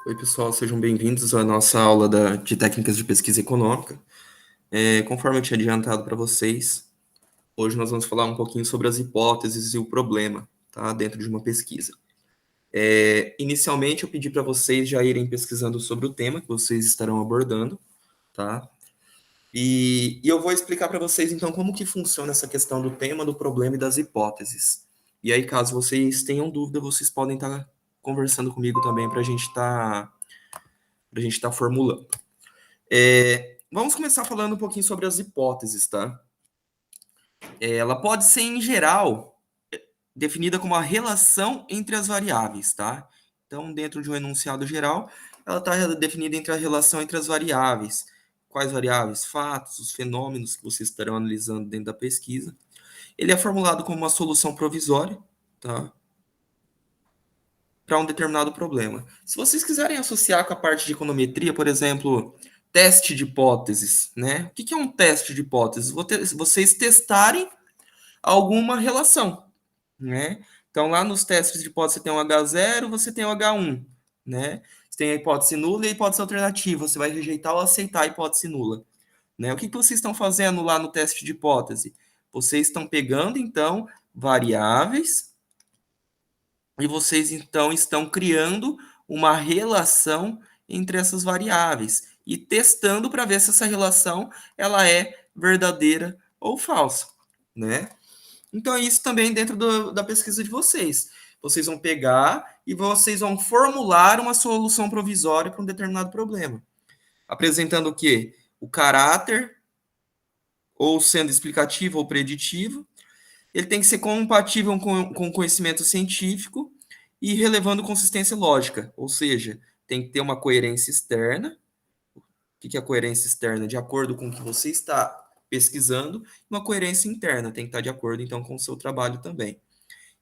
Oi, pessoal, sejam bem-vindos à nossa aula de técnicas de pesquisa econômica. Conforme eu tinha adiantado para vocês, hoje nós vamos falar um pouquinho sobre as hipóteses e o problema, tá, dentro de uma pesquisa. Inicialmente, eu pedi para vocês já irem pesquisando sobre o tema que vocês estarão abordando, tá? E eu vou explicar para vocês, então, como que funciona essa questão do tema, do problema e das hipóteses. E aí, caso vocês tenham dúvida, vocês podem estar conversando comigo também para a gente estar formulando. Vamos começar falando um pouquinho sobre as hipóteses, tá? Ela pode ser, em geral, definida como a relação entre as variáveis, tá? Então, dentro de um enunciado geral, ela está definida entre a relação entre as variáveis. Quais variáveis? Fatos, os fenômenos que vocês estarão analisando dentro da pesquisa. Ele é formulado como uma solução provisória, tá? Para um determinado problema. Se vocês quiserem associar com a parte de econometria, por exemplo, teste de hipóteses, né? O que é um teste de hipóteses? Vocês testarem alguma relação, né? Então, lá nos testes de hipótese, você tem o H0, você tem o H1, né? Você tem a hipótese nula e a hipótese alternativa. Você vai rejeitar ou aceitar a hipótese nula, né? O que vocês estão fazendo lá no teste de hipótese? Vocês estão pegando, então, variáveis e vocês então estão criando uma relação entre essas variáveis e testando para ver se essa relação ela é verdadeira ou falsa, né? Então é isso também dentro da pesquisa de vocês. Vocês vão pegar e vocês vão formular uma solução provisória para um determinado problema, apresentando o quê? O caráter, ou sendo explicativo ou preditivo. Ele tem que ser compatível com conhecimento científico e relevando consistência lógica, ou seja, tem que ter uma coerência externa. O que é a coerência externa? De acordo com o que você está pesquisando, uma coerência interna, tem que estar de acordo, então, com o seu trabalho também.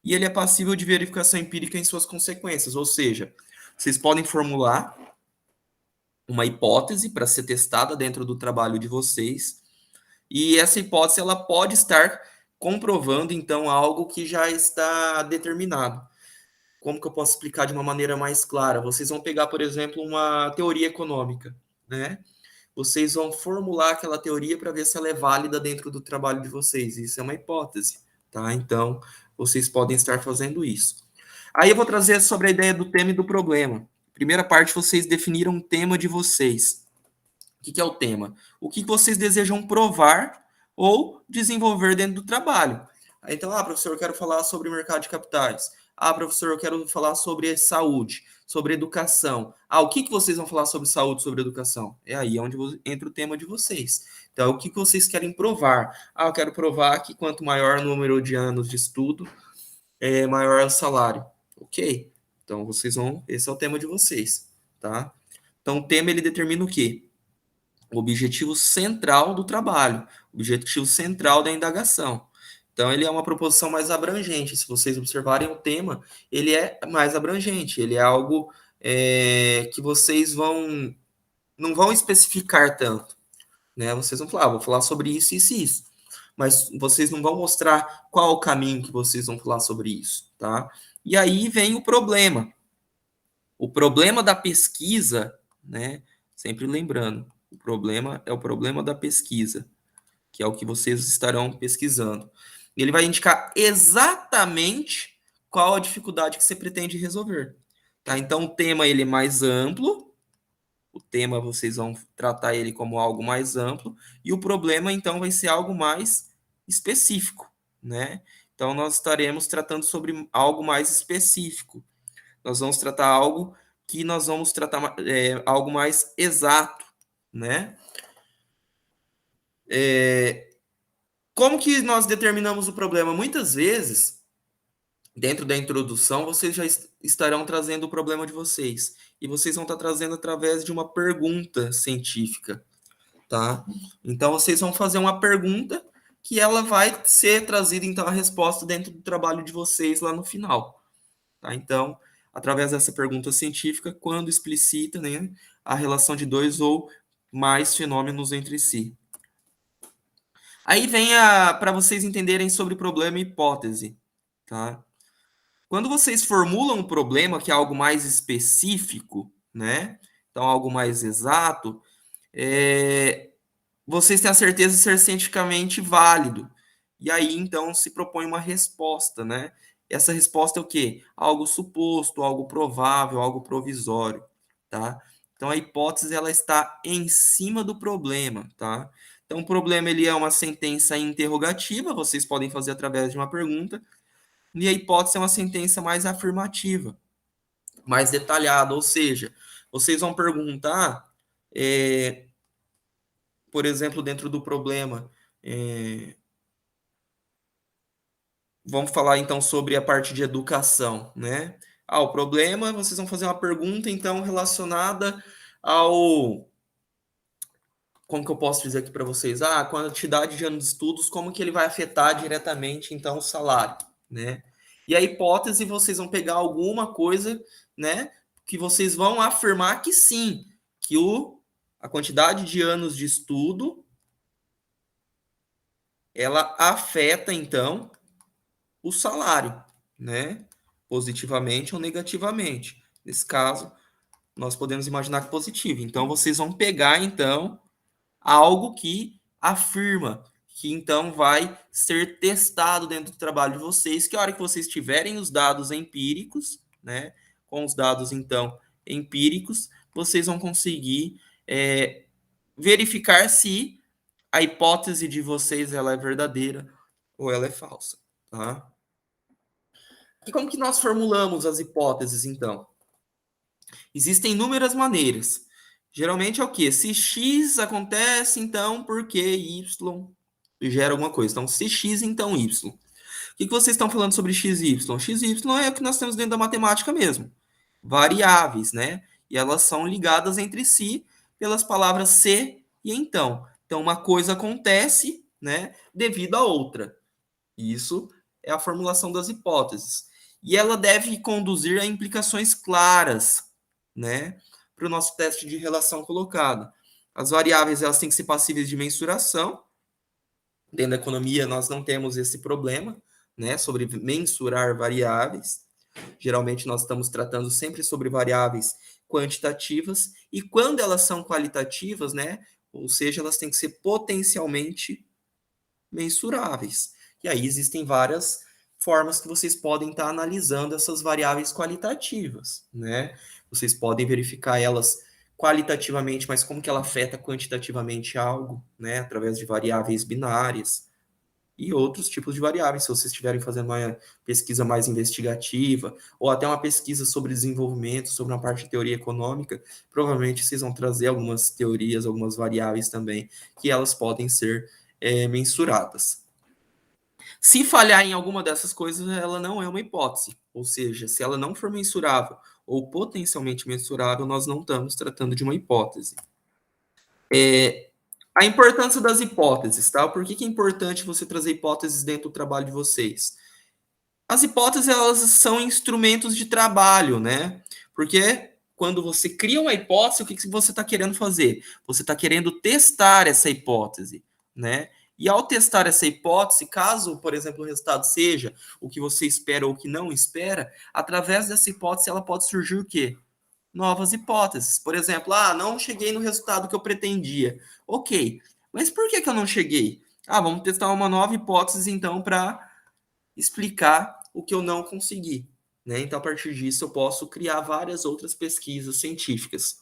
E ele é passível de verificação empírica em suas consequências, ou seja, vocês podem formular uma hipótese para ser testada dentro do trabalho de vocês, e essa hipótese ela pode estar comprovando, então, algo que já está determinado. Como que eu posso explicar de uma maneira mais clara? Vocês vão pegar, por exemplo, uma teoria econômica, né? Vocês vão formular aquela teoria para ver se ela é válida dentro do trabalho de vocês. Isso é uma hipótese, tá? Então, vocês podem estar fazendo isso. Aí eu vou trazer sobre a ideia do tema e do problema. Primeira parte, vocês definiram um tema de vocês. O que é o tema? O que vocês desejam provar ou desenvolver dentro do trabalho. Então, professor, eu quero falar sobre o mercado de capitais. Professor, eu quero falar sobre saúde, sobre educação. O que vocês vão falar sobre saúde, sobre educação? É aí onde entra o tema de vocês. Então, o que vocês querem provar? Eu quero provar que quanto maior o número de anos de estudo, maior é o salário. Ok. Então, esse é o tema de vocês, tá? Então, o tema, ele determina o quê? O objetivo central do trabalho, o objetivo central da indagação. Então, ele é uma proposição mais abrangente. Se vocês observarem o tema, ele é mais abrangente. Ele é algo que vocês não vão especificar tanto, né? Vocês vão falar, vou falar sobre isso, isso e isso. Mas vocês não vão mostrar qual o caminho que vocês vão falar sobre isso, tá? E aí vem o problema. O problema da pesquisa, né? Sempre lembrando, o problema é o problema da pesquisa, que é o que vocês estarão pesquisando. Ele vai indicar exatamente qual a dificuldade que você pretende resolver. Tá? Então, o tema ele é mais amplo, o tema vocês vão tratar ele como algo mais amplo, e o problema, então, vai ser algo mais específico, né? Então, nós estaremos tratando sobre algo mais específico. Nós vamos tratar algo que nós vamos tratar algo mais exato, né? Como que nós determinamos o problema? Muitas vezes, dentro da introdução, vocês já estarão trazendo o problema de vocês. E vocês vão estar trazendo através de uma pergunta científica, tá? Então, vocês vão fazer uma pergunta que ela vai ser trazida, então, a resposta dentro do trabalho de vocês lá no final, tá? Então, através dessa pergunta científica, quando explicita, né, a relação de dois ou mais fenômenos entre si. Aí vem para vocês entenderem sobre problema e hipótese, tá? Quando vocês formulam um problema que é algo mais específico, né? Então, algo mais exato, vocês têm a certeza de ser cientificamente válido. E aí, então, se propõe uma resposta, né? Essa resposta é o quê? Algo suposto, algo provável, algo provisório, tá? Então, a hipótese, ela está em cima do problema, tá? Então, o problema, ele é uma sentença interrogativa, vocês podem fazer através de uma pergunta, e a hipótese é uma sentença mais afirmativa, mais detalhada, ou seja, vocês vão perguntar, por exemplo, dentro do problema, é, vamos falar então sobre a parte de educação, né? O problema, vocês vão fazer uma pergunta então relacionada ao, como que eu posso dizer aqui para vocês? A quantidade de anos de estudos, como que ele vai afetar diretamente então o salário, né? E a hipótese, vocês vão pegar alguma coisa, né, que vocês vão afirmar que sim, que a quantidade de anos de estudo, ela afeta então o salário, né? Positivamente ou negativamente. Nesse caso, nós podemos imaginar que positivo. Então, vocês vão pegar, então, algo que afirma que, então, vai ser testado dentro do trabalho de vocês, que a hora que vocês tiverem os dados empíricos, né? Com os dados, então, empíricos, vocês vão conseguir verificar se a hipótese de vocês ela é verdadeira ou ela é falsa, tá? E como que nós formulamos as hipóteses, então? Existem inúmeras maneiras. Geralmente é o quê? Se X acontece, então por que Y gera alguma coisa? Então, se X, então Y. O que vocês estão falando sobre X e Y? X e Y é o que nós temos dentro da matemática mesmo. Variáveis, né? E elas são ligadas entre si pelas palavras se e então. Então, uma coisa acontece, né, devido a outra. Isso é a formulação das hipóteses. E ela deve conduzir a implicações claras, né, para o nosso teste de relação colocado. As variáveis elas têm que ser passíveis de mensuração. Dentro da economia nós não temos esse problema, né, sobre mensurar variáveis. Geralmente nós estamos tratando sempre sobre variáveis quantitativas e quando elas são qualitativas, né, ou seja, elas têm que ser potencialmente mensuráveis. E aí existem várias formas que vocês podem estar analisando essas variáveis qualitativas, né? Vocês podem verificar elas qualitativamente, mas como que ela afeta quantitativamente algo, né? Através de variáveis binárias e outros tipos de variáveis. Se vocês estiverem fazendo uma pesquisa mais investigativa ou até uma pesquisa sobre desenvolvimento, sobre uma parte de teoria econômica, provavelmente vocês vão trazer algumas teorias, algumas variáveis também, que elas podem ser mensuradas. Se falhar em alguma dessas coisas, ela não é uma hipótese. Ou seja, se ela não for mensurável ou potencialmente mensurável, nós não estamos tratando de uma hipótese. A importância das hipóteses, tá? Por que é importante você trazer hipóteses dentro do trabalho de vocês? As hipóteses, elas são instrumentos de trabalho, né? Porque quando você cria uma hipótese, o que você está querendo fazer? Você está querendo testar essa hipótese, né? E ao testar essa hipótese, caso, por exemplo, o resultado seja o que você espera ou o que não espera, através dessa hipótese ela pode surgir o quê? Novas hipóteses. Por exemplo, não cheguei no resultado que eu pretendia. Ok, mas por que eu não cheguei? Vamos testar uma nova hipótese, então, para explicar o que eu não consegui. Né? Então, a partir disso, eu posso criar várias outras pesquisas científicas.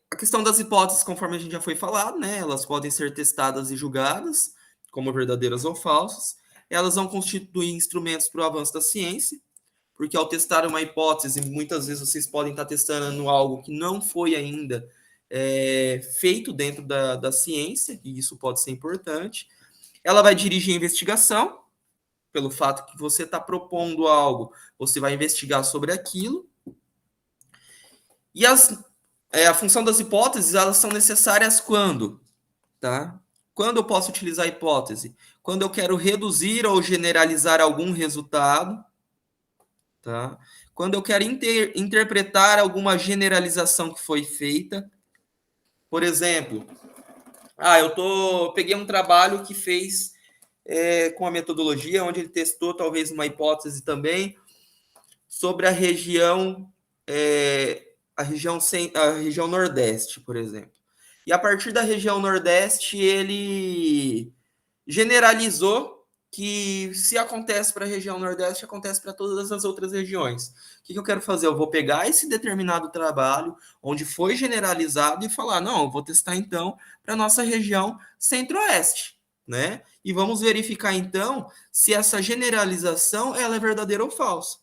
A questão das hipóteses, conforme a gente já foi falado, né? Elas podem ser testadas e julgadas como verdadeiras ou falsas. Elas vão constituir instrumentos para o avanço da ciência, porque ao testar uma hipótese, muitas vezes vocês podem estar testando algo que não foi ainda feito dentro da ciência, e isso pode ser importante. Ela vai dirigir a investigação, pelo fato que você está propondo algo, você vai investigar sobre aquilo. E a função das hipóteses, elas são necessárias quando? Tá? Quando eu posso utilizar a hipótese? Quando eu quero reduzir ou generalizar algum resultado, tá? Quando eu quero interpretar alguma generalização que foi feita. Por exemplo, peguei um trabalho que fez com a metodologia, onde ele testou talvez uma hipótese também sobre a região a região Nordeste, por exemplo. E a partir da região Nordeste, ele generalizou que se acontece para a região Nordeste, acontece para todas as outras regiões. O que eu quero fazer? Eu vou pegar esse determinado trabalho, onde foi generalizado, e falar, não, eu vou testar então para a nossa região Centro-Oeste, né? E vamos verificar então se essa generalização ela é verdadeira ou falsa.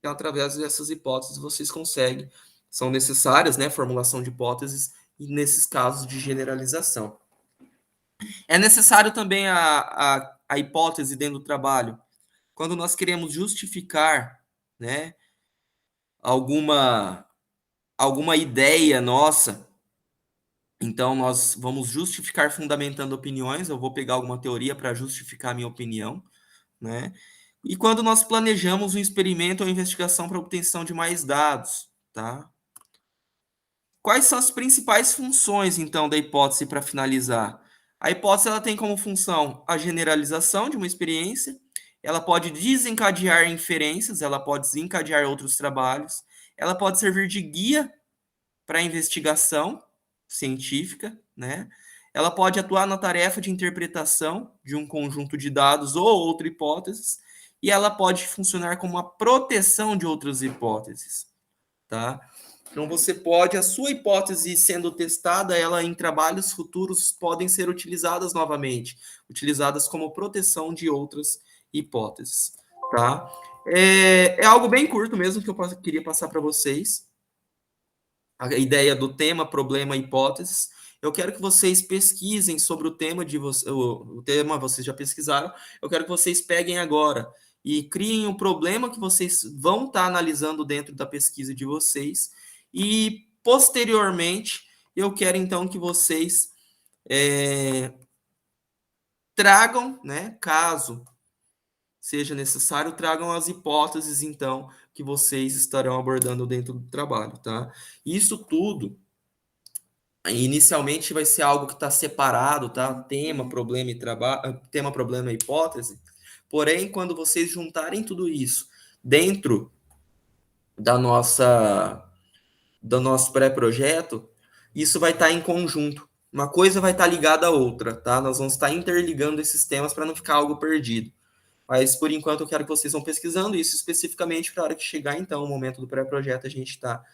Então, através dessas hipóteses, vocês conseguem, são necessárias, né, formulação de hipóteses, e nesses casos de generalização. É necessário também a hipótese dentro do trabalho, quando nós queremos justificar, né, alguma, alguma ideia nossa, então nós vamos justificar fundamentando opiniões, eu vou pegar alguma teoria para justificar a minha opinião, né? E quando nós planejamos um experimento ou investigação para obtenção de mais dados, tá? Quais são as principais funções, então, da hipótese para finalizar? A hipótese ela tem como função a generalização de uma experiência, ela pode desencadear inferências, ela pode desencadear outros trabalhos, ela pode servir de guia para a investigação científica, né? Ela pode atuar na tarefa de interpretação de um conjunto de dados ou outra hipóteses, e ela pode funcionar como uma proteção de outras hipóteses, tá? Então você pode, a sua hipótese sendo testada, ela em trabalhos futuros podem ser utilizadas novamente, utilizadas como proteção de outras hipóteses, tá? É algo bem curto mesmo que eu queria passar para vocês. A ideia do tema, problema, hipóteses. Eu quero que vocês pesquisem sobre o tema de o tema vocês já pesquisaram. Eu quero que vocês peguem agora e criem um problema que vocês vão estar analisando dentro da pesquisa de vocês. E posteriormente, eu quero então que vocês tragam, né, caso seja necessário, tragam as hipóteses então que vocês estarão abordando dentro do trabalho, tá? Isso tudo inicialmente vai ser algo que está separado, tá? Tema, problema e trabalho, tema, problema e hipótese. Porém, quando vocês juntarem tudo isso dentro da nossa do nosso pré-projeto, isso vai estar em conjunto. Uma coisa vai estar ligada à outra, tá? Nós vamos estar interligando esses temas para não ficar algo perdido. Mas, por enquanto, eu quero que vocês vão pesquisando isso especificamente para a hora que chegar, então, o momento do pré-projeto, a gente está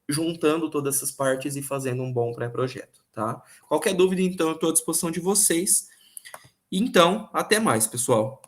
juntando todas essas partes e fazendo um bom pré-projeto, tá? Qualquer dúvida, então, eu estou à disposição de vocês. Então, até mais, pessoal.